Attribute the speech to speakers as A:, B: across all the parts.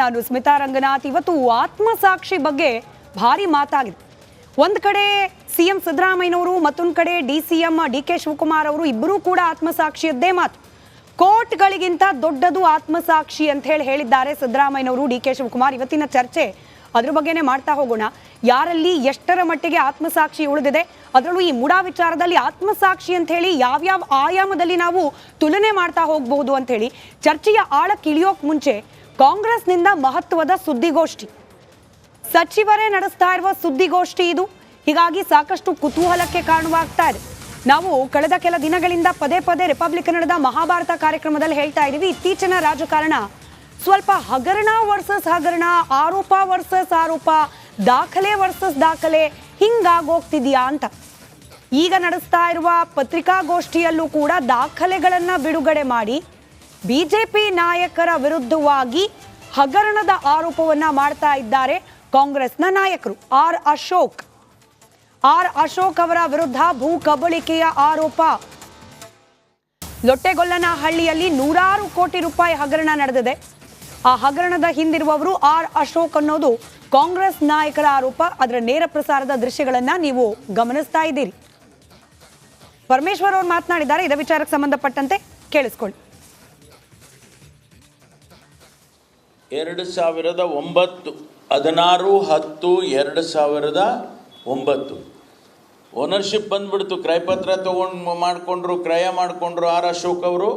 A: ನಾನು ಸ್ಮಿತಾ ರಂಗನಾಥ್. ಇವತ್ತು ಆತ್ಮಸಾಕ್ಷಿ ಬಗ್ಗೆ ಭಾರಿ ಮಾತಾಗಿದೆ. ಒಂದು ಕಡೆ ಸಿಎಂ ಸಿದ್ದರಾಮಯ್ಯನವರು, ಮತ್ತೊಂದು ಕಡೆ ಡಿಸಿಎಂ ಡಿಕೆ ಶಿವಕುಮಾರ್ ಅವರು ಇಬ್ಬರೂ ಕೂಡ ಆತ್ಮಸಾಕ್ಷಿಯದ್ದೇ ಮಾತು. ಕೋರ್ಟ್ಗಳಿಗಿಂತ ದೊಡ್ಡದು ಆತ್ಮಸಾಕ್ಷಿ ಅಂತ ಹೇಳಿದ್ದಾರೆ ಸಿದ್ದರಾಮಯ್ಯನವರು, ಡಿಕೆ ಶಿವಕುಮಾರ್. ಇವತ್ತಿನ ಚರ್ಚೆ ಅದ್ರ ಬಗ್ಗೆನೇ ಮಾಡ್ತಾ ಹೋಗೋಣ. ಯಾರಲ್ಲಿ ಎಷ್ಟರ ಮಟ್ಟಿಗೆ ಆತ್ಮಸಾಕ್ಷಿ ಉಳಿದಿದೆ, ಅದರಲ್ಲೂ ಈ ಮುಡಾ ವಿಚಾರದಲ್ಲಿ ಆತ್ಮಸಾಕ್ಷಿ ಅಂತ ಹೇಳಿ ಯಾವ್ಯಾವ ಆಯಾಮದಲ್ಲಿ ನಾವು ತುಲನೆ ಮಾಡ್ತಾ ಹೋಗಬಹುದು ಅಂತ ಹೇಳಿ ಚರ್ಚೆಯ ಆಳಕ್ಕೆ ಇಳಿಯೋಕ್ ಮುಂಚೆ ಕಾಂಗ್ರೆಸ್ನಿಂದ ಮಹತ್ವದ ಸುದ್ದಿಗೋಷ್ಠಿ, ಸಚಿವರೇ ನಡೆಸ್ತಾ ಇರುವ ಸುದ್ದಿಗೋಷ್ಠಿ ಇದು. ಹೀಗಾಗಿ ಸಾಕಷ್ಟು ಕುತೂಹಲಕ್ಕೆ ಕಾರಣವಾಗ್ತಾ ಇದೆ. ನಾವು ಕಳೆದ ಕೆಲ ದಿನಗಳಿಂದ ಪದೇ ಪದೇ ರಿಪಬ್ಲಿಕ್ ಕನ್ನಡದ ಮಹಾಭಾರತ ಕಾರ್ಯಕ್ರಮದಲ್ಲಿ ಹೇಳ್ತಾ ಇದೀವಿ, ಇತ್ತೀಚಿನ ರಾಜಕಾರಣ ಸ್ವಲ್ಪ ಹಗರಣ ವರ್ಸಸ್ ಹಗರಣ, ಆರೋಪ ವರ್ಸಸ್ ಆರೋಪ, ದಾಖಲೆ ವರ್ಸಸ್ ದಾಖಲೆ ಹಿಂಗಾಗೋಗ್ತಿದ್ಯಾ ಅಂತ. ಈಗ ನಡೆಸ್ತಾ ಇರುವ ಪತ್ರಿಕಾಗೋಷ್ಠಿಯಲ್ಲೂ ಕೂಡ ದಾಖಲೆಗಳನ್ನ ಬಿಡುಗಡೆ ಮಾಡಿ ಬಿಜೆಪಿ ನಾಯಕರ ವಿರುದ್ಧವಾಗಿ ಹಗರಣದ ಆರೋಪವನ್ನ ಮಾಡ್ತಾ ಇದ್ದಾರೆ ಕಾಂಗ್ರೆಸ್ನ ನಾಯಕರು. ಆರ್ ಅಶೋಕ್ ಅವರ ವಿರುದ್ಧ ಭೂ ಕಬಳಿಕೆಯ ಆರೋಪ. ಲೊಟ್ಟೆಗೊಲ್ಲನಹಳ್ಳಿಯಲ್ಲಿ 100 ಕೋಟಿ ರೂಪಾಯಿ ಹಗರಣ ನಡೆದಿದೆ. ಆ ಹಗರಣದ ಹಿಂದಿರುವವರು ಆರ್ ಅಶೋಕ್ ಅನ್ನೋದು ಕಾಂಗ್ರೆಸ್ ನಾಯಕರ ಆರೋಪ. ಅದರ ನೇರ ಪ್ರಸಾರದ ದೃಶ್ಯಗಳನ್ನ ನೀವು ಗಮನಿಸ್ತಾ ಇದ್ದೀರಿ. ಪರಮೇಶ್ವರ್ ಅವರು ಮಾತನಾಡಿದ್ದಾರೆ, ಇದೇ ವಿಚಾರಕ್ಕೆ ಸಂಬಂಧಪಟ್ಟಂತೆ ಕೇಳಿಸ್ಕೊಳ್ಳಿ.
B: 2009 16/10/2009 ಓನರ್ಶಿಪ್ ಬಂದ್ಬಿಡ್ತು. ಕ್ರಯಪತ್ರ ಕ್ರಯ ಮಾಡಿಕೊಂಡ್ರು ಆರ್ ಅಶೋಕ್ ಅವರು.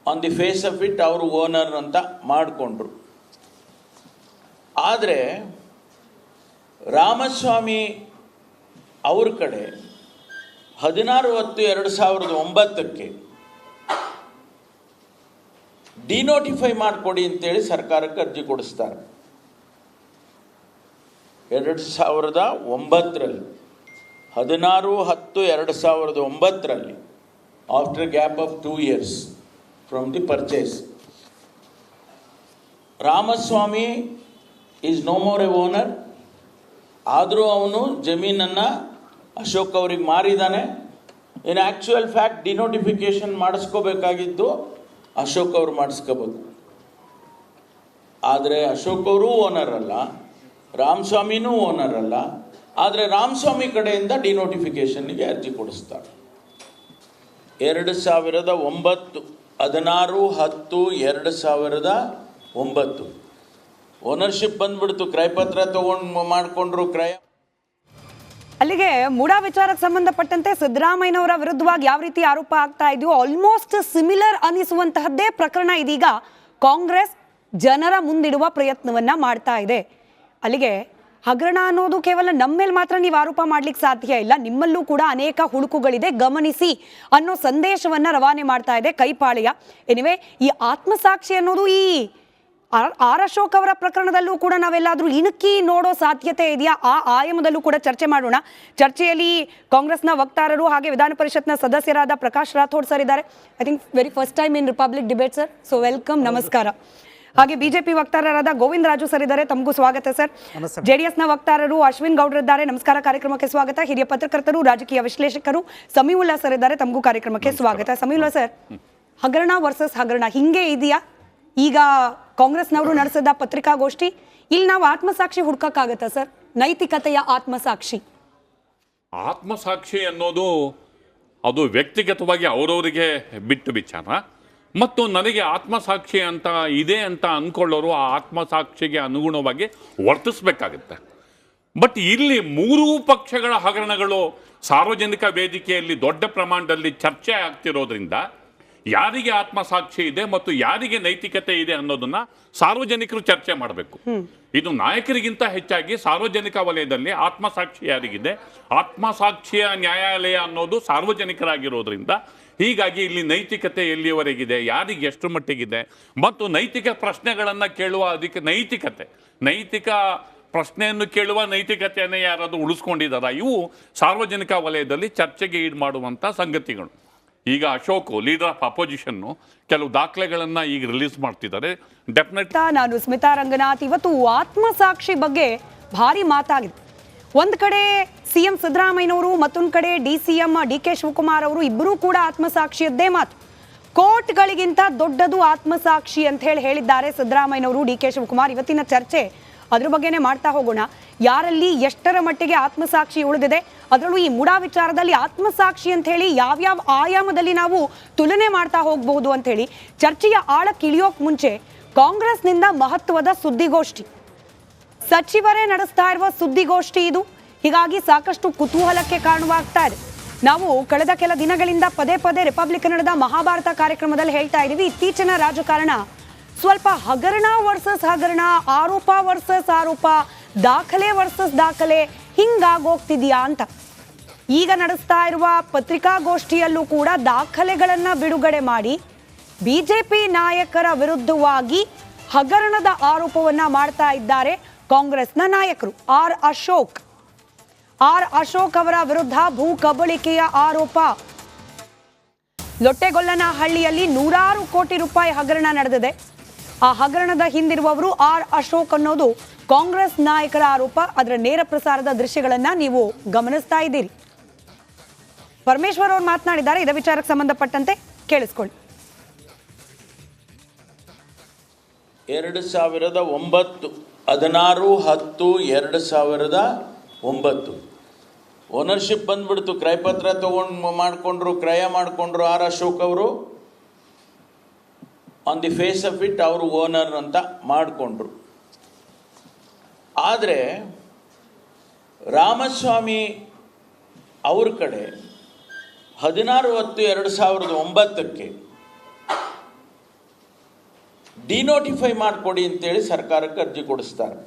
B: On the face of it ಅವರು ಓನರ್ ಅಂತ ಮಾಡಿಕೊಂಡ್ರು. ಆದರೆ ರಾಮಸ್ವಾಮಿ ಅವ್ರ ಕಡೆ 16/10/2009 ಡಿನೋಟಿಫೈ ಮಾಡಿಕೊಡಿ ಅಂತೇಳಿ ಸರ್ಕಾರಕ್ಕೆ ಅರ್ಜಿ ಕೊಡಿಸ್ತಾರೆ. 2009 16/10/2009 after gap of 2 years from the purchase. Ramaswamy is no more a owner. ಆದರೂ ಅವನು ಜಮೀನನ್ನು ಅಶೋಕ್ ಅವ್ರಿಗೆ ಮಾರಿದ್ದಾನೆ. ಇನ್ ಆ್ಯಕ್ಚುಯಲ್ ಫ್ಯಾಕ್ಟ್ ಡಿನೋಟಿಫಿಕೇಶನ್ ಮಾಡಿಸ್ಕೋಬೇಕಾಗಿದ್ದು ಅಶೋಕ್ ಅವರು ಮಾಡಿಸ್ಕೋಬೇಕು. ಆದರೆ ಅಶೋಕ್ ಅವರು ಓನರ್ ಅಲ್ಲ, ರಾಮಸ್ವಾಮಿನೂ ಓನರ್ ಅಲ್ಲ. ಆದರೆ ರಾಮಸ್ವಾಮಿ ಕಡೆಯಿಂದ ಡಿನೋಟಿಫಿಕೇಶನ್ಗೆ ಅರ್ಜಿ ಕೊಡಿಸ್ತಾರೆ. 2009 16/10/2009 ಓನರ್ಶಿಪ್ ಬಂದ್ಬಿಡ್ತು. ಕ್ರಯಪತ್ರ ಮಾಡಿಕೊಂಡ್ರು ಕ್ರಯ.
A: ಅಲ್ಲಿಗೆ ಮುಡಾ ವಿಚಾರಕ್ಕೆ ಸಂಬಂಧಪಟ್ಟಂತೆ ಸಿದ್ದರಾಮಯ್ಯನವರ ವಿರುದ್ಧವಾಗಿ ಯಾವ ರೀತಿ ಆರೋಪ ಆಗ್ತಾ ಇದೆಯೋ ಆಲ್ಮೋಸ್ಟ್ ಸಿಮಿಲರ್ ಅನಿಸುವಂತಹದ್ದೇ ಪ್ರಕರಣ ಇದೀಗ ಕಾಂಗ್ರೆಸ್ ಜನರ ಮುಂದಿಡುವ ಪ್ರಯತ್ನವನ್ನ ಮಾಡ್ತಾ ಇದೆ. ಅಲ್ಲಿಗೆ ಹಗರಣ ಅನ್ನೋದು ಕೇವಲ ನಮ್ಮ ಮೇಲೆ ಮಾತ್ರ ನೀವು ಆರೋಪ ಮಾಡ್ಲಿಕ್ಕೆ ಸಾಧ್ಯ ಇಲ್ಲ, ನಿಮ್ಮಲ್ಲೂ ಕೂಡ ಅನೇಕ ಹುಳುಕುಗಳಿದೆ, ಗಮನಿಸಿ ಅನ್ನೋ ಸಂದೇಶವನ್ನ ರವಾನೆ ಮಾಡ್ತಾ ಇದೆ ಕೈಪಾಳ್ಯ. ಎನಿವೆ, ಈ ಆತ್ಮಸಾಕ್ಷಿ ಅನ್ನೋದು ಈ ಆರ್ ಅಶೋಕ್ ಅವರ ಪ್ರಕರಣದಲ್ಲೂ ಕೂಡ ನಾವೆಲ್ಲಾದ್ರೂ ಇಣುಕಿ ನೋಡೋ ಸಾಧ್ಯತೆ ಇದೆಯಾ? ಆ ಆಯಾಮದಲ್ಲೂ ಕೂಡ ಚರ್ಚೆ ಮಾಡೋಣ. ಚರ್ಚೆಯಲ್ಲಿ ಕಾಂಗ್ರೆಸ್ನ ವಕ್ತಾರರು ಹಾಗೆ ವಿಧಾನ ಪರಿಷತ್ನ ಸದಸ್ಯರಾದ ಪ್ರಕಾಶ್ ರಾಥೋಡ್ ಸರ್ ಇದ್ದಾರೆ. I think very first time in republic debate sir, so welcome, ನಮಸ್ಕಾರ. ಹಾಗೆ ಬಿಜೆಪಿ ವಕ್ತಾರರಾದ ಗೋವಿಂದ ರಾಜು ಸರ್ ಇದ್ದಾರೆ, ತಮಗೂ ಸ್ವಾಗತ ಸರ್. ಜೆಡಿಎಸ್ನ ವಕ್ತಾರರು ಅಶ್ವಿನ್ ಗೌಡ್ರು ಇದ್ದಾರೆ, ನಮಸ್ಕಾರ, ಕಾರ್ಯಕ್ರಮಕ್ಕೆ ಸ್ವಾಗತ. ಹಿರಿಯ ಪತ್ರಕರ್ತರು, ರಾಜಕೀಯ ವಿಶ್ಲೇಷಕರು ಸಮೀವುಲ್ಲಾ ಸರ್ ಇದ್ದಾರೆ, ತಮಗೂ ಕಾರ್ಯಕ್ರಮಕ್ಕೆ ಸ್ವಾಗತ. ಸಮೀವುಲ್ಲಾ ಸರ್, ಹಗರಣ ವರ್ಸಸ್ ಹಗರಣ ಹಿಂಗೆ ಇದೆಯಾ? ಈಗ ಕಾಂಗ್ರೆಸ್ನವರು ನಡೆಸಿದ ಪತ್ರಿಕಾಗೋಷ್ಠಿ, ಇಲ್ಲಿ ನಾವು ಆತ್ಮಸಾಕ್ಷಿ ಹುಡ್ಕಕ್ಕಾಗತ್ತಾ ಸರ್? ನೈತಿಕತೆಯ ಆತ್ಮಸಾಕ್ಷಿ
C: ಅನ್ನೋದು ಅದು ವ್ಯಕ್ತಿಗತವಾಗಿ ಅವರವರಿಗೆ ಬಿಟ್ಟು ವಿಚಾರ. ಮತ್ತು ನನಗೆ ಆತ್ಮಸಾಕ್ಷಿ ಅಂತ ಇದೆ ಅಂತ ಅಂದ್ಕೊಳ್ಳೋರು ಆ ಆತ್ಮಸಾಕ್ಷಿಗೆ ಅನುಗುಣವಾಗಿ ವರ್ತಿಸಬೇಕಾಗುತ್ತೆ. ಬಟ್ ಇಲ್ಲಿ ಮೂರೂ ಪಕ್ಷಗಳ ಹಗರಣಗಳು ಸಾರ್ವಜನಿಕ ವೇದಿಕೆಯಲ್ಲಿ ದೊಡ್ಡ ಪ್ರಮಾಣದಲ್ಲಿ ಚರ್ಚೆ ಆಗ್ತಿರೋದ್ರಿಂದ ಯಾರಿಗೆ ಆತ್ಮಸಾಕ್ಷಿ ಇದೆ ಮತ್ತು ಯಾರಿಗೆ ನೈತಿಕತೆ ಇದೆ ಅನ್ನೋದನ್ನ ಸಾರ್ವಜನಿಕರು ಚರ್ಚೆ ಮಾಡಬೇಕು. ಇದು ನಾಯಕರಿಗಿಂತ ಹೆಚ್ಚಾಗಿ ಸಾರ್ವಜನಿಕ ವಲಯದಲ್ಲಿ ಆತ್ಮಸಾಕ್ಷಿ ಯಾರಿಗಿದೆ, ಆತ್ಮಸಾಕ್ಷಿಯ ನ್ಯಾಯಾಲಯ ಅನ್ನೋದು ಸಾರ್ವಜನಿಕರಾಗಿರೋದ್ರಿಂದ ಹೀಗಾಗಿ ಇಲ್ಲಿ ನೈತಿಕತೆ ಎಲ್ಲಿಯವರೆಗಿದೆ, ಯಾರಿಗೆ ಎಷ್ಟು ಮಟ್ಟಿಗಿದೆ ಮತ್ತು ನೈತಿಕ ಪ್ರಶ್ನೆಗಳನ್ನು ಕೇಳುವ ಅದಕ್ಕೆ ನೈತಿಕ ಪ್ರಶ್ನೆಯನ್ನು ಕೇಳುವ ನೈತಿಕತೆಯನ್ನು ಯಾರಾದರೂ ಉಳಿಸ್ಕೊಂಡಿದ್ದಾರಾ, ಇವು ಸಾರ್ವಜನಿಕ ವಲಯದಲ್ಲಿ ಚರ್ಚೆಗೆ ಈಡು ಮಾಡುವಂಥ ಸಂಗತಿಗಳು. ಈಗ ಅಶೋಕ್ ಲೀಡರ್ ಆಫ್ ಅಪೋಸಿಷನ್ ಕೆಲವು ದಾಖಲೆಗಳನ್ನ ಈಗ ರಿಲೀಸ್ ಮಾಡ್ತಿದ್ದಾರೆ. ಡೆಫಿನೆಟ್
A: ನಾನು ಸ್ಮಿತಾ ರಂಗನಾಥ್. ಇವತ್ತು ಆತ್ಮಸಾಕ್ಷಿ ಬಗ್ಗೆ ಭಾರಿ ಮಾತಾಗಿದೆ. ಒಂದು ಕಡೆ ಸಿಎಂ ಸಿದ್ದರಾಮಯ್ಯನವರು, ಮತ್ತೊಂದು ಕಡೆ ಡಿಸಿಎಂ ಡಿಕೆ ಶಿವಕುಮಾರ್ ಅವರು ಇಬ್ಬರೂ ಕೂಡ ಆತ್ಮಸಾಕ್ಷಿಯದ್ದೇ ಮಾತು. ಕೋರ್ಟ್ಗಳಿಗಿಂತ ದೊಡ್ಡದು ಆತ್ಮಸಾಕ್ಷಿ ಅಂತ ಹೇಳಿದ್ದಾರೆ ಸಿದ್ದರಾಮಯ್ಯನವರು, ಡಿ ಕೆ ಶಿವಕುಮಾರ್. ಇವತ್ತಿನ ಚರ್ಚೆ ಅದ್ರ ಬಗ್ಗೆನೇ ಮಾಡ್ತಾ ಹೋಗೋಣ. ಯಾರಲ್ಲಿ ಎಷ್ಟರ ಮಟ್ಟಿಗೆ ಆತ್ಮಸಾಕ್ಷಿ ಉಳಿದಿದೆ, ಅದರಲ್ಲೂ ಈ ಮುಡಾ ವಿಚಾರದಲ್ಲಿ ಆತ್ಮಸಾಕ್ಷಿ ಅಂತ ಹೇಳಿ ಯಾವ್ಯಾವ ಆಯಾಮದಲ್ಲಿ ನಾವು ತುಲನೆ ಮಾಡ್ತಾ ಹೋಗಬಹುದು ಅಂತ ಹೇಳಿ ಚರ್ಚೆಯ ಆಳಕ್ಕೆ ಇಳಿಯೋಕ್ ಮುಂಚೆ ಕಾಂಗ್ರೆಸ್ನಿಂದ ಮಹತ್ವದ ಸುದ್ದಿಗೋಷ್ಠಿ. ಸಚಿವರೇ ನಡೆಸ್ತಾ ಇರುವ ಸುದ್ದಿಗೋಷ್ಠಿ ಇದು. ಹೀಗಾಗಿ ಸಾಕಷ್ಟು ಕುತೂಹಲಕ್ಕೆ ಕಾರಣವಾಗ್ತಾ ಇದೆ. ನಾವು ಕಳೆದ ಕೆಲ ದಿನಗಳಿಂದ ಪದೇ ಪದೇ ರಿಪಬ್ಲಿಕ್ ಕನ್ನಡದ ಮಹಾಭಾರತ ಕಾರ್ಯಕ್ರಮದಲ್ಲಿ ಹೇಳ್ತಾ ಇದ್ದೀವಿ, ಇತ್ತೀಚಿನ ರಾಜಕಾರಣ ಸ್ವಲ್ಪ ಹಗರಣ ವರ್ಸಸ್ ಹಗರಣ, ಆರೋಪ ವರ್ಸಸ್ ಆರೋಪ, ದಾಖಲೆ ವರ್ಸಸ್ ದಾಖಲೆ ಹಿಂಗಾಗೋಗ್ತಿದ್ಯಾ ಅಂತ. ಈಗ ನಡೆಸ್ತಾ ಇರುವ ಪತ್ರಿಕಾಗೋಷ್ಠಿಯಲ್ಲೂ ಕೂಡ ದಾಖಲೆಗಳನ್ನ ಬಿಡುಗಡೆ ಮಾಡಿ ಬಿಜೆಪಿ ನಾಯಕರ ವಿರುದ್ಧವಾಗಿ ಹಗರಣದ ಆರೋಪವನ್ನ ಮಾಡ್ತಾ ಇದ್ದಾರೆ ಕಾಂಗ್ರೆಸ್ನ ನಾಯಕರು. ಆರ್ ಅಶೋಕ್ ಅವರ ವಿರುದ್ಧ ಭೂ ಕಬಳಿಕೆಯ ಆರೋಪ. ಲೊಟ್ಟೆಗೊಲ್ಲನಹಳ್ಳಿಯಲ್ಲಿ 100 ಕೋಟಿ ರೂಪಾಯಿ ಹಗರಣ ನಡೆದಿದೆ. ಆ ಹಗರಣದ ಹಿಂದಿರುವವರು ಆರ್ ಅಶೋಕ್ ಅನ್ನೋದು ಕಾಂಗ್ರೆಸ್ ನಾಯಕರ ಆರೋಪ. ಅದರ ನೇರ ಪ್ರಸಾರದ ದೃಶ್ಯಗಳನ್ನ ನೀವು ಗಮನಿಸ್ತಾ ಇದ್ದೀರಿ. ಪರಮೇಶ್ವರ್ ಅವರು ಮಾತನಾಡಿದ್ದಾರೆ, ಇದೇ ವಿಚಾರಕ್ಕೆ ಸಂಬಂಧಪಟ್ಟಂತೆ ಕೇಳಿಸ್ಕೊಳ್ಳಿ.
B: 2009 16/10/2009 ಓನರ್ಶಿಪ್ ಬಂದ್ಬಿಡ್ತು. ಕ್ರಯಪತ್ರ ಕ್ರಯ ಮಾಡಿಕೊಂಡ್ರು ಆರ್ ಅಶೋಕ್ ಅವರು. On the face of it ಅವರು ಓನರ್ ಅಂತ ಮಾಡಿಕೊಂಡ್ರು. ಆದರೆ ರಾಮಸ್ವಾಮಿ ಅವ್ರ ಕಡೆ 16/10/2009 ಡಿನೋಟಿಫೈ ಮಾಡಿಕೊಡಿ ಅಂತೇಳಿ ಸರ್ಕಾರಕ್ಕೆ ಅರ್ಜಿ ಕೊಡಿಸ್ತಾರೆ.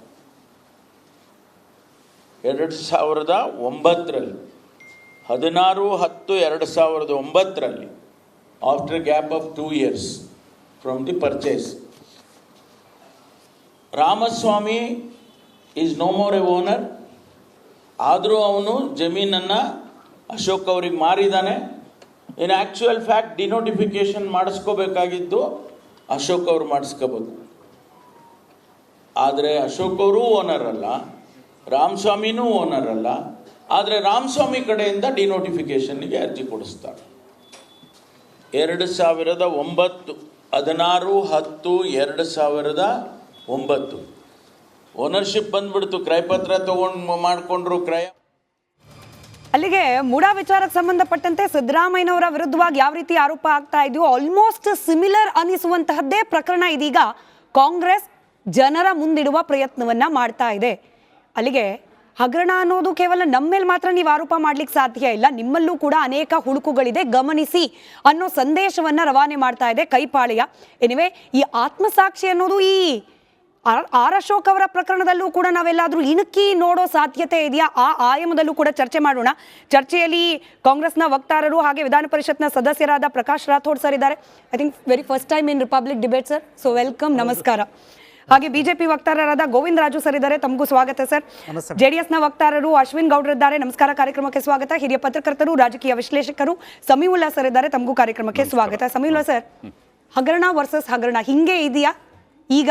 B: 2009ರಲ್ಲಿ 16/10/2009 after gap of 2 years from the purchase, Ramaswamy is no more a owner. ಆದರೂ ಅವನು ಜಮೀನನ್ನು ಅಶೋಕ್ ಅವ್ರಿಗೆ ಮಾರಿದ್ದಾನೆ. ಇನ್ ಆ್ಯಕ್ಚುಯಲ್ ಫ್ಯಾಕ್ಟ್ ಡಿನೋಟಿಫಿಕೇಶನ್ ಮಾಡಿಸ್ಕೋಬೇಕಾಗಿದ್ದು ಅಶೋಕ್ ಅವರು ಮಾಡಿಸ್ಕೋಬೇಕು. ಆದರೆ ಅಶೋಕ್ ಅವರು ಓನರ್ ಅಲ್ಲ, ರಾಮಸ್ವಾಮಿನೂ ಓನರ್ ಅಲ್ಲ. ಆದರೆ ರಾಮಸ್ವಾಮಿ ಕಡೆಯಿಂದ ಡಿನೋಟಿಫಿಕೇಶನ್ಗೆ ಅರ್ಜಿ ಕೊಡಿಸ್ತಾರೆ. 2009 16/10/2009 ಓನರ್ಶಿಪ್ ಬಂದ್ಬಿಡ್ತು. ಕ್ರಯಪತ್ರ ಮಾಡಿಕೊಂಡ್ರು ಕ್ರಯ.
A: ಅಲ್ಲಿಗೆ ಮುಡಾ ವಿಚಾರಕ್ಕೆ ಸಂಬಂಧಪಟ್ಟಂತೆ ಸಿದ್ದರಾಮಯ್ಯನವರ ವಿರುದ್ಧವಾಗಿ ಯಾವ ರೀತಿ ಆರೋಪ ಆಗ್ತಾ ಇದೆಯೋ ಆಲ್ಮೋಸ್ಟ್ ಸಿಮಿಲರ್ ಅನಿಸುವಂತಹದ್ದೇ ಪ್ರಕರಣ ಇದೀಗ ಕಾಂಗ್ರೆಸ್ ಜನರ ಮುಂದಿಡುವ ಪ್ರಯತ್ನವನ್ನ ಮಾಡ್ತಾ ಇದೆ. ಅಲ್ಲಿಗೆ ಹಗರಣ ಅನ್ನೋದು ಕೇವಲ ನಮ್ಮ ಮೇಲೆ ಮಾತ್ರ ನೀವು ಆರೋಪ ಮಾಡ್ಲಿಕ್ಕೆ ಸಾಧ್ಯ ಇಲ್ಲ, ನಿಮ್ಮಲ್ಲೂ ಕೂಡ ಅನೇಕ ಹುಳುಕುಗಳಿದೆ, ಗಮನಿಸಿ ಅನ್ನೋ ಸಂದೇಶವನ್ನ ರವಾನೆ ಮಾಡ್ತಾ ಇದೆ ಕೈಪಾಳ್ಯ. ಎನಿವೆ, ಈ ಆತ್ಮಸಾಕ್ಷಿ ಅನ್ನೋದು ಈ ಆರ್ ಅಶೋಕ್ ಅವರ ಪ್ರಕರಣದಲ್ಲೂ ಕೂಡ ನಾವೆಲ್ಲಾದ್ರೂ ಇಣುಕಿ ನೋಡೋ ಸಾಧ್ಯತೆ ಇದೆಯಾ? ಆ ಆಯಾಮದಲ್ಲೂ ಕೂಡ ಚರ್ಚೆ ಮಾಡೋಣ. ಚರ್ಚೆಯಲ್ಲಿ ಕಾಂಗ್ರೆಸ್ನ ವಕ್ತಾರರು ಹಾಗೆ ವಿಧಾನ ಪರಿಷತ್ನ ಸದಸ್ಯರಾದ ಪ್ರಕಾಶ್ ರಾಥೋಡ್ ಸರ್ ಇದ್ದಾರೆ. I think very first time in republic debate sir, so welcome, ನಮಸ್ಕಾರ. ಹಾಗೆ ಬಿಜೆಪಿ ವಕ್ತಾರರಾದ ಗೋವಿಂದ ರಾಜು ಸರ್ ಇದ್ದಾರೆ, ತಮಗೂ ಸ್ವಾಗತ ಸರ್. ಜೆಡಿಎಸ್ನ ವಕ್ತಾರರು ಅಶ್ವಿನ್ ಗೌಡ್ರು ಇದ್ದಾರೆ, ನಮಸ್ಕಾರ, ಕಾರ್ಯಕ್ರಮಕ್ಕೆ ಸ್ವಾಗತ. ಹಿರಿಯ ಪತ್ರಕರ್ತರು, ರಾಜಕೀಯ ವಿಶ್ಲೇಷಕರು ಸಮೀವುಲ್ಲಾ ಸರ್ ಇದ್ದಾರೆ, ತಮಗೂ ಕಾರ್ಯಕ್ರಮಕ್ಕೆ ಸ್ವಾಗತ. ಸಮೀವುಲ್ಲಾ ಸರ್, ಹಗರಣ ವರ್ಸಸ್ ಹಗರಣ ಹಿಂಗೆ ಇದೆಯಾ? ಈಗ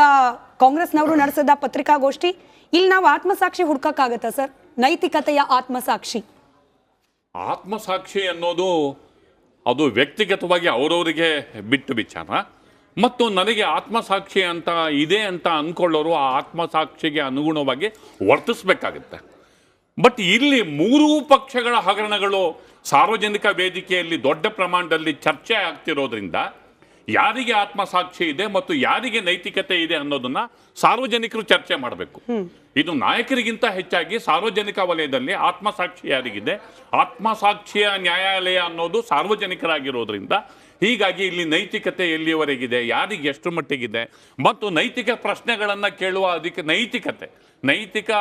A: ಕಾಂಗ್ರೆಸ್ನವರು ನಡೆಸಿದ ಪತ್ರಿಕಾಗೋಷ್ಠಿ, ಇಲ್ಲಿ ನಾವು ಆತ್ಮಸಾಕ್ಷಿ ಹುಡ್ಕಕ್ಕಾಗತ್ತಾ ಸರ್? ನೈತಿಕತೆಯ ಆತ್ಮಸಾಕ್ಷಿ
C: ಅನ್ನೋದು ಅದು ವ್ಯಕ್ತಿಗತವಾಗಿ ಅವರವರಿಗೆ ಬಿಟ್ಟು ವಿಚಾರ. ಮತ್ತು ನನಗೆ ಆತ್ಮಸಾಕ್ಷಿ ಅಂತ ಇದೆ ಅಂತ ಅಂದ್ಕೊಳ್ಳೋರು ಆ ಆತ್ಮಸಾಕ್ಷಿಗೆ ಅನುಗುಣವಾಗಿ ವರ್ತಿಸಬೇಕಾಗುತ್ತೆ. ಬಟ್ ಇಲ್ಲಿ ಮೂರೂ ಪಕ್ಷಗಳ ಹಗರಣಗಳು ಸಾರ್ವಜನಿಕ ವೇದಿಕೆಯಲ್ಲಿ ದೊಡ್ಡ ಪ್ರಮಾಣದಲ್ಲಿ ಚರ್ಚೆ ಆಗ್ತಿರೋದ್ರಿಂದ ಯಾರಿಗೆ ಆತ್ಮಸಾಕ್ಷಿ ಇದೆ ಮತ್ತು ಯಾರಿಗೆ ನೈತಿಕತೆ ಇದೆ ಅನ್ನೋದನ್ನ ಸಾರ್ವಜನಿಕರು ಚರ್ಚೆ ಮಾಡಬೇಕು. ಇದು ನಾಯಕರಿಗಿಂತ ಹೆಚ್ಚಾಗಿ ಸಾರ್ವಜನಿಕ ವಲಯದಲ್ಲಿ ಆತ್ಮಸಾಕ್ಷಿ ಯಾರಿಗಿದೆ, ಆತ್ಮಸಾಕ್ಷಿಯ ನ್ಯಾಯಾಲಯ ಅನ್ನೋದು ಸಾರ್ವಜನಿಕರಾಗಿರೋದ್ರಿಂದ ಹೀಗಾಗಿ ಇಲ್ಲಿ ನೈತಿಕತೆ ಎಲ್ಲಿಯವರೆಗಿದೆ, ಯಾರಿಗೆ ಎಷ್ಟು ಮಟ್ಟಿಗಿದೆ ಮತ್ತು ನೈತಿಕ ಪ್ರಶ್ನೆಗಳನ್ನು ಕೇಳುವ ಅದಕ್ಕೆ ನೈತಿಕ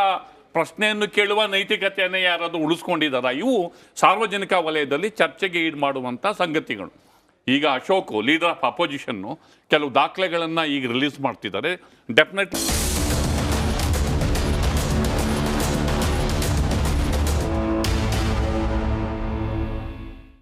C: ಪ್ರಶ್ನೆಯನ್ನು ಕೇಳುವ ನೈತಿಕತೆಯನ್ನು ಯಾರಾದರೂ ಉಳಿಸ್ಕೊಂಡಿದ್ದಾರಾ, ಇವು ಸಾರ್ವಜನಿಕ ವಲಯದಲ್ಲಿ ಚರ್ಚೆಗೆ ಈಡು ಮಾಡುವಂಥ ಸಂಗತಿಗಳು. ಈಗ ಅಶೋಕ್ ಲೀಡರ್ ಆಫ್ ಅಪೋಸಿಷನ್ನು ಕೆಲವು ದಾಖಲೆಗಳನ್ನು ಈಗ ರಿಲೀಸ್ ಮಾಡ್ತಿದ್ದಾರೆ. ಡೆಫಿನೆಟ್ಲಿ